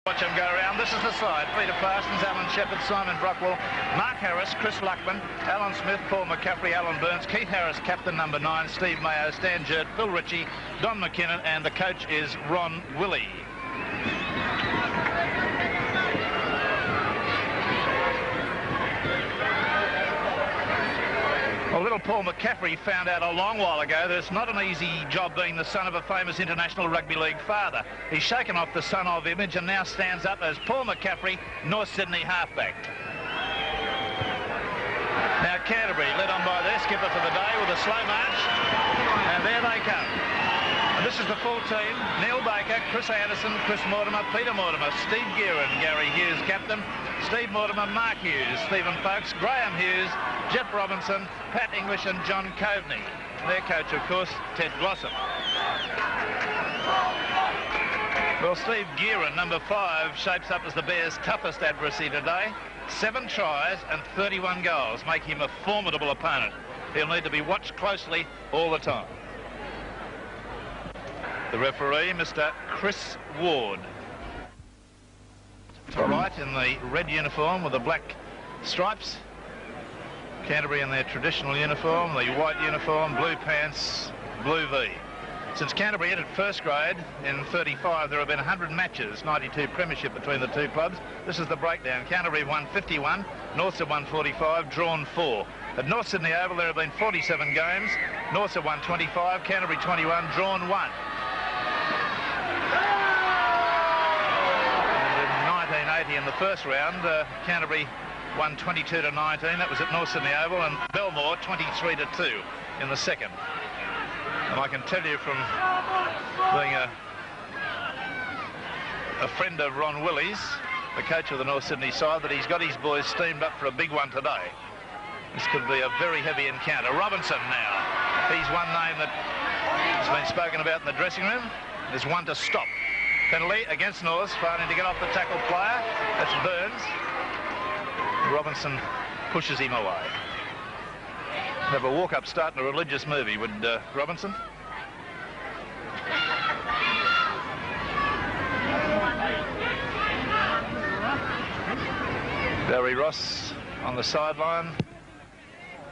Watch him go around. This is the side. Peter Parsons, Alan Shepherd, Simon Brockwell, Mark Harris, Chris Luckman, Alan Smith, Paul McCaffrey, Alan Burns, Keith Harris, captain number 9, Steve Mayo, Stan Jurt, Phil Ritchie, Don McKinnon, and the coach is Ron Willey. Well, little Paul McCaffrey found out a long while ago that it's not an easy job being the son of a famous international rugby league father. He's shaken off the son of image and now stands up as Paul McCaffrey, North Sydney halfback. Now Canterbury, led on by their skipper for the day with a slow march, and there they come. And this is the full team: Neil Baker, Chris Anderson, Chris Mortimer, Peter Mortimer, Steve Gearan, Gary Hughes captain, Steve Mortimer, Mark Hughes, Stephen Folks, Graham Hughes, Jeff Robinson, Pat English and John Coveney. Their coach, of course, Ted Glossop. Well, Steve Gearan, number 5, shapes up as the Bears' toughest adversary today. 7 tries and 31 goals make him a formidable opponent. He'll need to be watched closely all the time. The referee, Mr. Chris Ward. To the right in the red uniform with the black stripes. Canterbury in their traditional uniform, the white uniform, blue pants, blue V. Since Canterbury entered first grade in 35, there have been 100 matches, 92 premiership between the two clubs. This is the breakdown. Canterbury won 51, Norths have won 45, drawn 4. At North Sydney Oval, there have been 47 games. Norths have won 25, Canterbury 21, drawn 1. And in 1980, in the first round, Canterbury won 22-19. That was at North Sydney Oval, and Belmore 23-2 in the second. And I can tell you from being a friend of Ron Willey's, the coach of the North Sydney side, that he's got his boys steamed up for a big one today. This could be a very heavy encounter. Robinson now. He's one name that has been spoken about in the dressing room. There's one to stop. Penalty against North, failing to get off the tackle player. That's Burns. Robinson pushes him away. Have a walk-up start in a religious movie, would Robinson? Barry Ross on the sideline.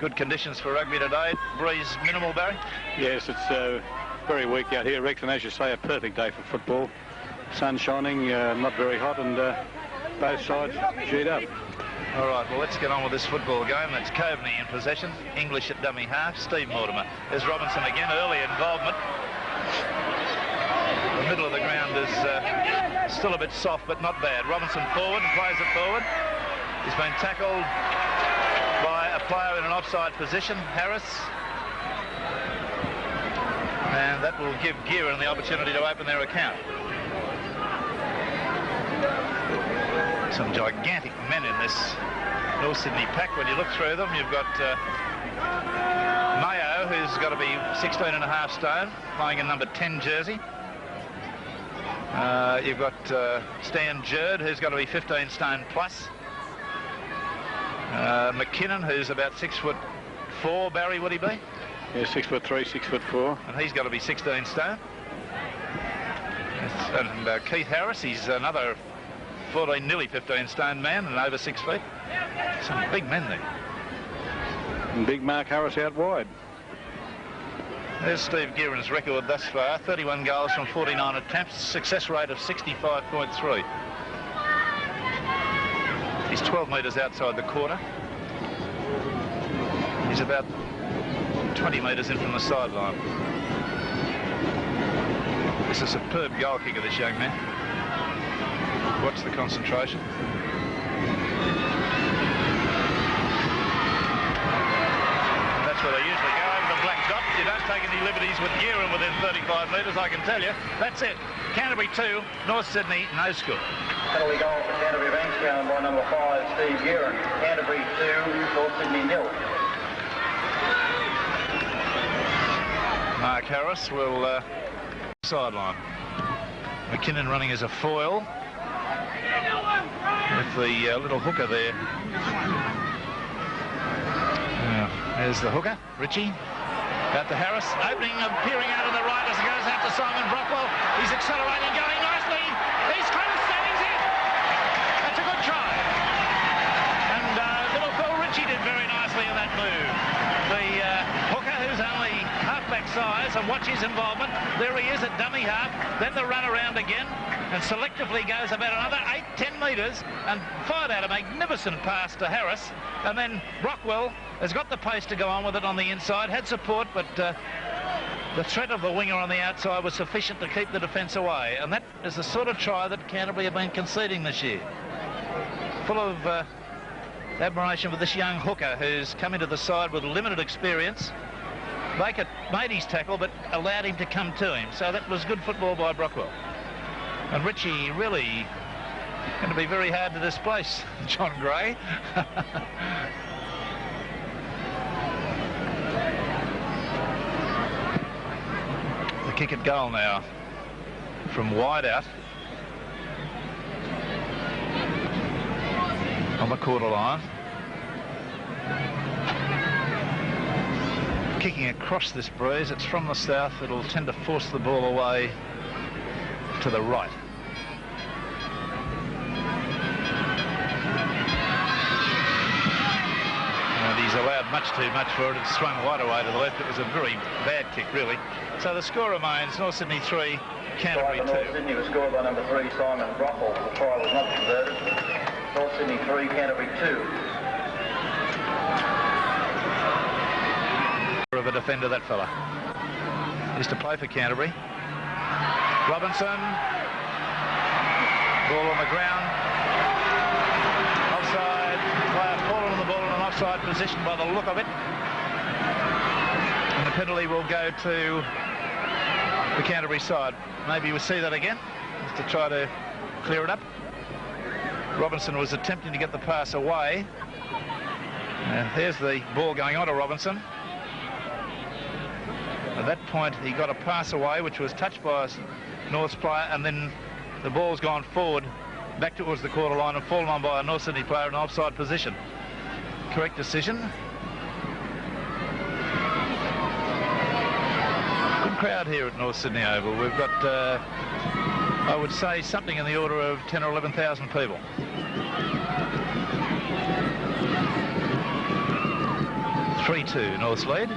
Good conditions for rugby today. Breeze minimal, Barry? Yes, it's very weak out here, Rex, and as you say, a perfect day for football. Sun shining, not very hot, and both sides G'd up. All right, well, let's get on with this football game. That's Coveney in possession, English at dummy half, Steve Mortimer. There's Robinson again, early involvement. The middle of the ground is still a bit soft, but not bad. Robinson forward and plays it forward. He's been tackled by a player in an offside position, Harris. And that will give Gearan the opportunity to open their account. Some gigantic men in this North Sydney pack. When you look through them, you've got Mayo, who's got to be 16.5 stone, playing in number 10 jersey. You've got Stan Jurt, who's got to be 15 stone plus. McKinnon, who's about 6'4", Barry, would he be? Yeah, 6'3", 6'4". And he's got to be 16 stone. And Keith Harris, he's another 14, nearly 15 stone man and over 6 feet. Some big men there. And big Mark Harris out wide. There's Steve Gearan's record thus far. 31 goals from 49 attempts, success rate of 65.3. He's 12 metres outside the quarter. He's about 20 metres in from the sideline. This is a superb goal kicker, this young man. Watch the concentration. That's where they usually go, over the black dot. You don't take any liberties with Gearan within 35 metres, I can tell you. That's it. Canterbury 2, North Sydney no score. Penalty goal for Canterbury, Bankstown by number 5, Steve Gearan. Canterbury 2, North Sydney 0. Mark Harris will sideline. McKinnon running as a foil with the little hooker there. There's the hooker, Ritchie. Out to Harris, opening, peering out on the right as it goes out to Simon Brockwell. He's accelerating, going nicely. He's close, and he's in. goes, and watch his involvement. There he is at dummy half, then the run around again, and selectively goes about another 8-10 metres and fired out a magnificent pass to Harris. And then Rockwell has got the pace to go on with it on the inside, had support, but the threat of the winger on the outside was sufficient to keep the defence away. And that is the sort of try that Canterbury have been conceding this year. Full of admiration for this young hooker who's come into the side with limited experience. Baker made his tackle but allowed him to come to him, so that was good football by Brockwell. And Richie really going to be very hard to displace, John Gray. The kick at goal now from wide out on the quarter line. Kicking across this breeze, it's from the south, it'll tend to force the ball away to the right. And he's allowed much too much for it. It's swung wide away to the left. It was a very bad kick, really. So the score remains North Sydney 3, Canterbury 2. North Sydney was scored by number 3, Simon Brockle. The try was not converted. North Sydney 3, Canterbury 2. Of a defender, that fella. Is to play for Canterbury. Robinson. Ball on the ground. Offside. Player fallen on the ball in an offside position by the look of it. And the penalty will go to the Canterbury side. Maybe we'll see that again, just to try to clear it up. Robinson was attempting to get the pass away. There's the ball going on to Robinson. At that point, he got a pass away, which was touched by a North's player, and then the ball's gone forward, back towards the quarter line, and fallen on by a North Sydney player in an offside position. Correct decision. Good crowd here at North Sydney Oval. We've got, I would say, something in the order of 10 or 11,000 people. (3-2) North's lead.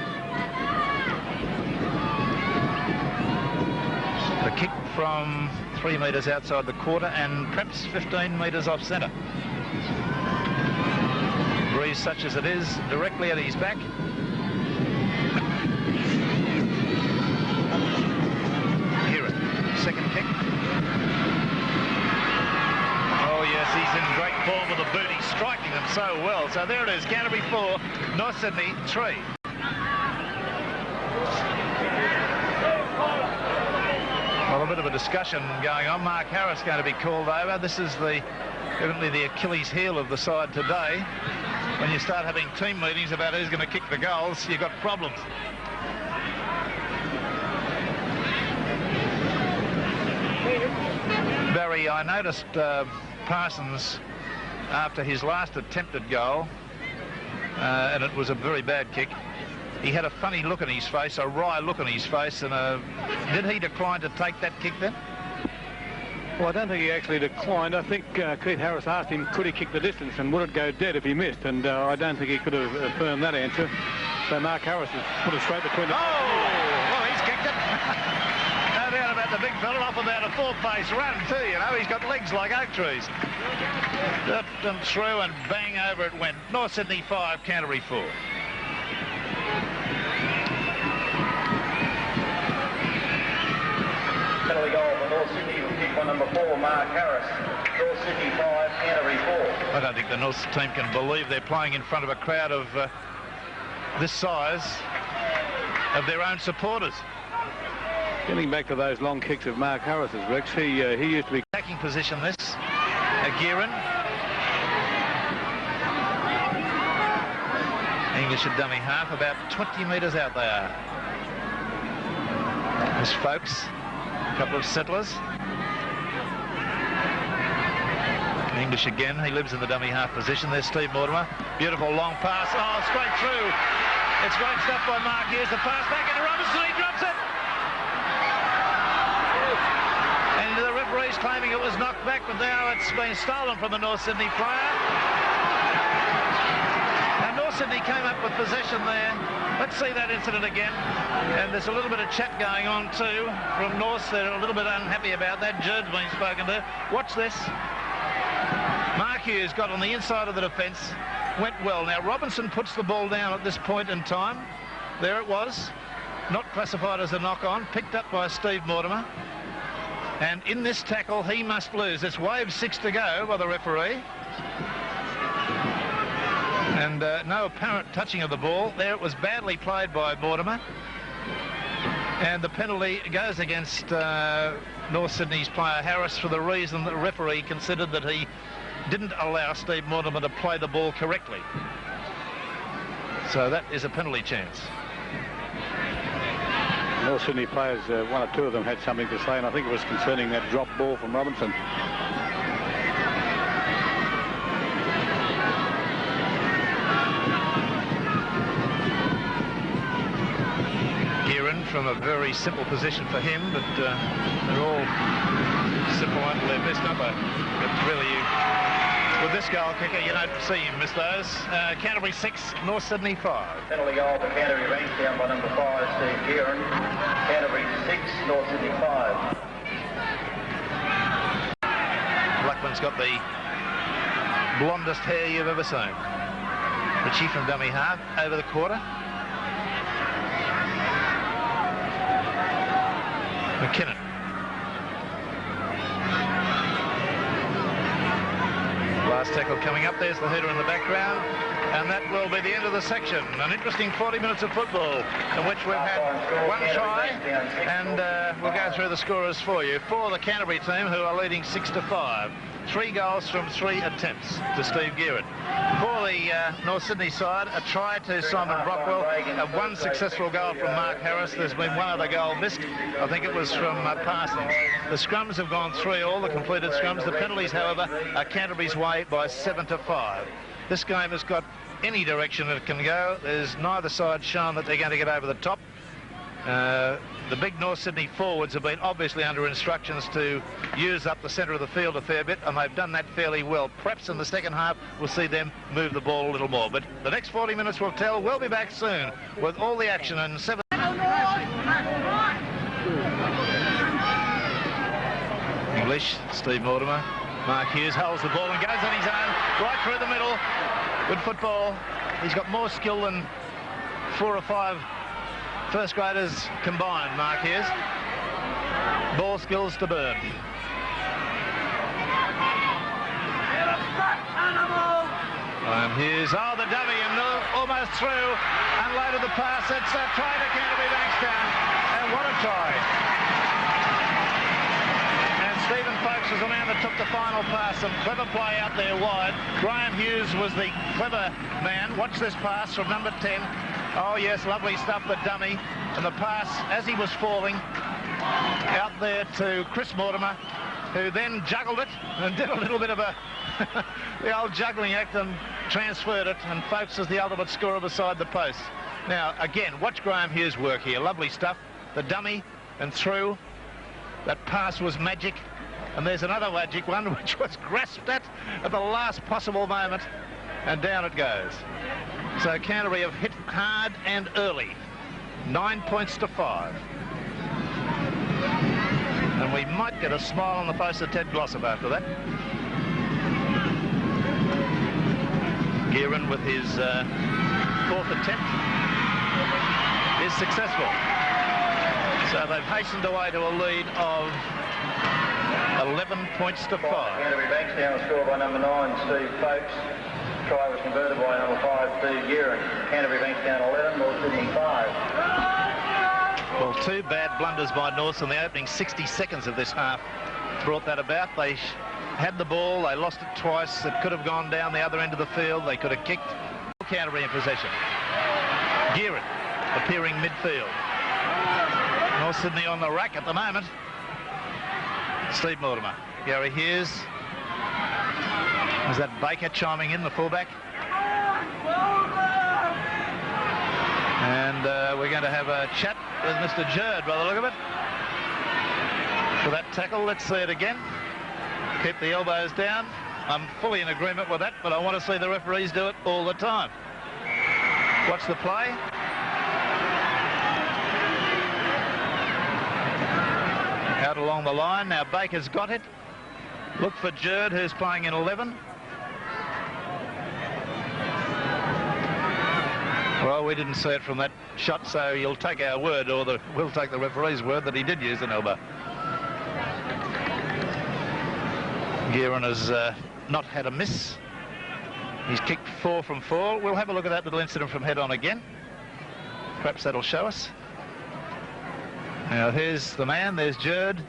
The kick from 3 metres outside the quarter and perhaps 15 metres off centre. Breeze such as it is, directly at his back. Hear it. Second kick. Oh yes, he's in great form with the boot. He's striking them so well. So there it is, Canterbury 4, North Sydney 3. Well, a bit of a discussion going on. Mark Harris going to be called over. This is evidently the Achilles heel of the side today. When you start having team meetings about who's going to kick the goals, you've got problems. Barry, I noticed Parsons, after his last attempted goal, and it was a very bad kick, he had a funny look on his face, a wry look on his face, and did he decline to take that kick then? Well, I don't think he actually declined. I think Keith Harris asked him, could he kick the distance, and would it go dead if he missed? And I don't think he could have affirmed that answer. So Mark Harris has put it straight between the... Oh! Well, he's kicked it. No doubt about the big fella, off about a 4-pace run too, you know. He's got legs like oak trees. Up and through and bang over it went. North Sydney 5, Canterbury 4. Penalty goal for North Sydney will kick by number 4, Mark Harris. North Sydney 5, Canterbury 4. I don't think the North team can believe they're playing in front of a crowd of this size of their own supporters. Getting back to those long kicks of Mark Harris's, Rex, he used to be... Attacking position this. Aguirre. English at dummy half, about 20 metres out they are. There's Folks, a couple of settlers. English again, he lives in the dummy half position. There's Steve Mortimer. Beautiful long pass. Oh, straight through. It's great stuff by Mark. Here's the pass back into Robinson. He drops it. And the referee's claiming it was knocked back, but now it's been stolen from the North Sydney player. Now, North Sydney came up with possession there. Let's see that incident again. And there's a little bit of chat going on too from North. They're a little bit unhappy about that. Jerd's been spoken to. Watch this. Mark Hughes got on the inside of the defence. Went well. Now Robinson puts the ball down at this point in time. There it was. Not classified as a knock-on. Picked up by Steve Mortimer. And in this tackle, he must lose. It's wave 6 to go by the referee. And no apparent touching of the ball. There it was badly played by Mortimer. And the penalty goes against North Sydney's player Harris for the reason that the referee considered that he didn't allow Steve Mortimer to play the ball correctly. So that is a penalty chance. North Sydney players, one or two of them had something to say, and I think it was concerning that drop ball from Robinson. Gearin from a very simple position for him, but they're all simple until they're missed up. But really, with this goal kicker, you don't see him miss those. Canterbury 6, North Sydney 5. Penalty goal for Canterbury, Bankstown by number 5, Steve Gearin. Canterbury 6, North Sydney 5. Blackman's got the blondest hair you've ever seen. Ritchie from dummy half, over the quarter. McKinnon. Last tackle coming up. There's the header in the background. And that will be the end of the section. An interesting 40 minutes of football in which we've had one try. And we'll go through the scorers for you. For the Canterbury team, who are leading 6-5. 3 goals from 3 attempts to Steve Gearin. For the North Sydney side, a try to Simon Brockwell, one successful goal from Mark Harris. There's been one other goal missed. I think it was from Parsons. The scrums have gone 3-all, the completed scrums. The penalties, however, are Canterbury's way by 7-5. This game has got any direction it can go. There's neither side shown that they're going to get over the top. The big North Sydney forwards have been obviously under instructions to use up the centre of the field a fair bit, and they've done that fairly well. Perhaps in the second half we'll see them move the ball a little more. But the next 40 minutes will tell. We'll be back soon with all the action in 7. English, Steve Mortimer. Mark Hughes holds the ball and goes on his own, right through the middle. Good football. He's got more skill than 4 or 5 first graders combined, Mark Hughes. Ball skills to burn. And Hughes, oh, the dummy, and almost through, unloaded the pass. It's a try to Canterbury Bankstown, and what a try. And Stephen Folks was the man that took the final pass. Some clever play out there wide. Graham Hughes was the clever man. Watch this pass from number 10. Oh, yes, lovely stuff, the dummy. And the pass, as he was falling, out there to Chris Mortimer, who then juggled it and did a little bit of the old juggling act and transferred it. And Folks is the ultimate scorer beside the post. Now, again, watch Graham Hughes work here. Lovely stuff. The dummy and through. That pass was magic. And there's another magic one, which was grasped at the last possible moment. And down it goes. So Canterbury have hit hard and early. 9 points to 5. And we might get a smile on the face of Ted Glossop after that. Gearin with his 4th attempt is successful. So they've hastened away to a lead of 11 points to 5. Canterbury Bankstown scored by number 9, Steve Folks. Try was converted by number 5, Steve Gearin. Canterbury Bankstown 11, North Sydney 5. Well, 2 bad blunders by North in the opening 60 seconds of this half brought that about. They had the ball, they lost it twice. It could have gone down the other end of the field. They could have kicked. Canterbury in possession. Gearin appearing midfield. North Sydney on the rack at the moment. Steve Mortimer. Gary Hughes. Is that Baker chiming in, the fullback? And we're going to have a chat with Mr. Jerd by the look of it. For that tackle, let's see it again. Keep the elbows down. I'm fully in agreement with that, but I want to see the referees do it all the time. Watch the play. Out along the line. Now Baker's got it. Look for Jerd, who's playing in 11. Well, we didn't see it from that shot, so you'll take our word, or we'll take the referee's word that he did use an elbow. Gearon has not had a miss. He's kicked 4 from 4. We'll have a look at that little incident from head on again. Perhaps that'll show us. Now, here's the man. There's Jerd.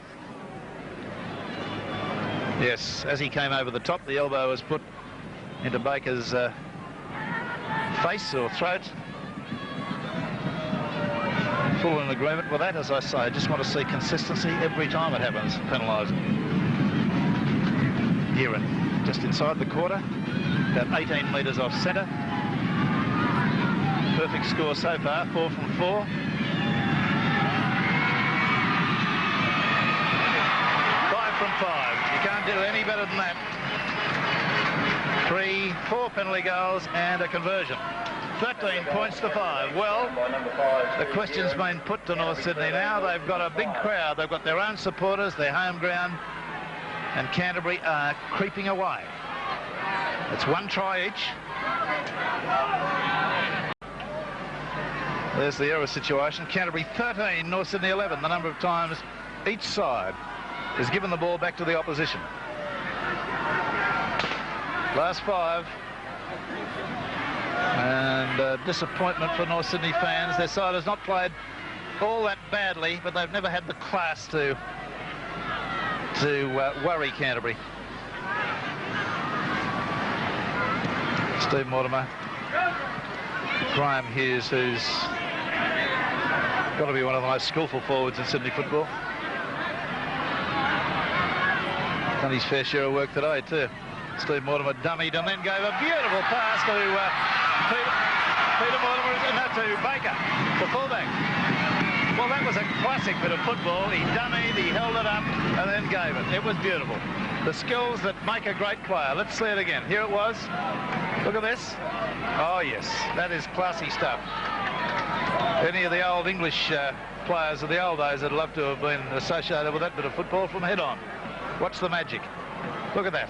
Yes, as he came over the top, the elbow was put into Baker's face or throat. Full in agreement with that, as I say. I just want to see consistency every time it happens. Penalised. Gearon just inside the quarter, about 18 metres off centre. Perfect score so far, 4 from 4. From 5. You can't do any better than that. 3, 4 penalty goals and a conversion. 13 points to 5. Well, the question's been put to North Sydney now. They've got a big crowd. They've got their own supporters, their home ground, and Canterbury are creeping away. It's 1 try each. There's the error situation. Canterbury 13, North Sydney 11. The number of times each side has given the ball back to the opposition. Last 5. And disappointment for North Sydney fans. Their side has not played all that badly, but they've never had the class to worry Canterbury. Steve Mortimer. Graham Hughes, who's got to be one of the most skillful forwards in Sydney football. Done his fair share of work today too. Steve Mortimer dummied and then gave a beautiful pass to Peter Mortimer, and to Baker, the fullback. Well, that was a classic bit of football. He dummied, he held it up, and then gave it. It was beautiful. The skills that make a great player. Let's see it again. Here it was. Look at this. Oh, yes. That is classy stuff. Any of the old English players of the old days would love to have been associated with that bit of football from head on. Watch the magic. Look at that.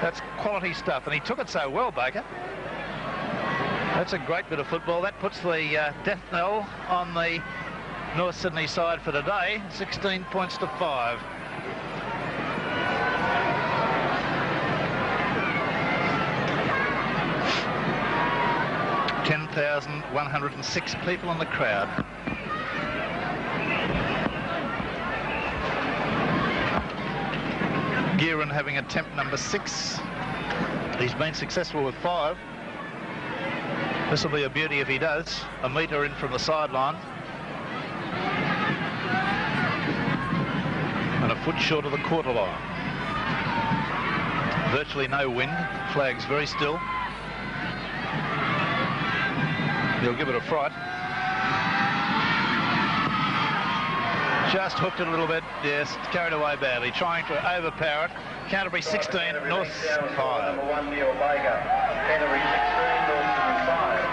That's quality stuff. And he took it so well, Baker. That's a great bit of football. That puts the death knell on the North Sydney side for today. 16 points to 5. $10,106 people in the crowd. Gearon having attempt number 6. He's been successful with 5. This will be a beauty if he does. A metre in from the sideline. And a foot short of the quarter line. Virtually no wind. Flag's very still. He'll give it a fright. Just hooked it a little bit. Yes, carried away badly. Trying to overpower it. Canterbury 16, North 5. Number 1, Neil Baker. Canterbury 16, North 5.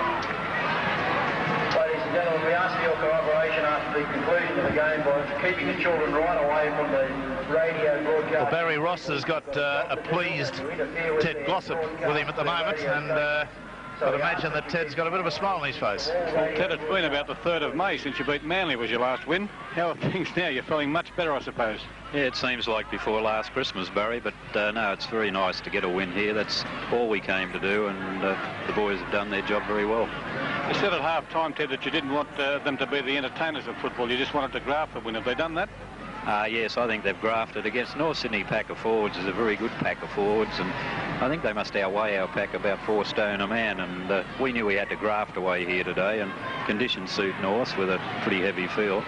Ladies and gentlemen, we ask for your cooperation after the conclusion of the game by keeping the children right away from the radio broadcast. Well, Barry Ross has got a pleased Ted Glossop with him at the moment, and I'd imagine that Ted's got a bit of a smile on his face. Well, Ted, it's been about the 3rd of May since you beat Manly, was your last win. How are things now? You're feeling much better, I suppose. Yeah, it seems like before last Christmas, Barry, but no, it's very nice to get a win here. That's all we came to do, and the boys have done their job very well. You said at half-time, Ted, that you didn't want them to be the entertainers of football. You just wanted to graft the win. Have they done that? Yes, I think they've grafted against North Sydney pack of forwards. Is a very good pack of forwards, and I think they must outweigh our pack about 4 stone a man, and we knew we had to graft away here today, and conditions suit North with a pretty heavy field.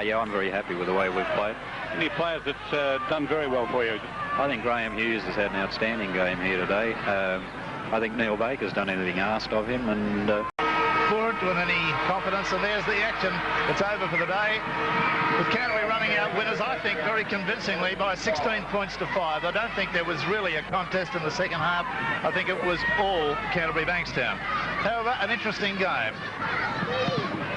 Yeah, I'm very happy with the way we've played. Any players that's done very well for you? I think Graham Hughes has had an outstanding game here today. I think Neil Baker's done everything asked of him, and Forward with any confidence, and there's the action. It's over for the day. With Canterbury running out winners, I think, very convincingly by 16 points to 5. I don't think there was really a contest in the second half. I think it was all Canterbury Bankstown. However, an interesting game.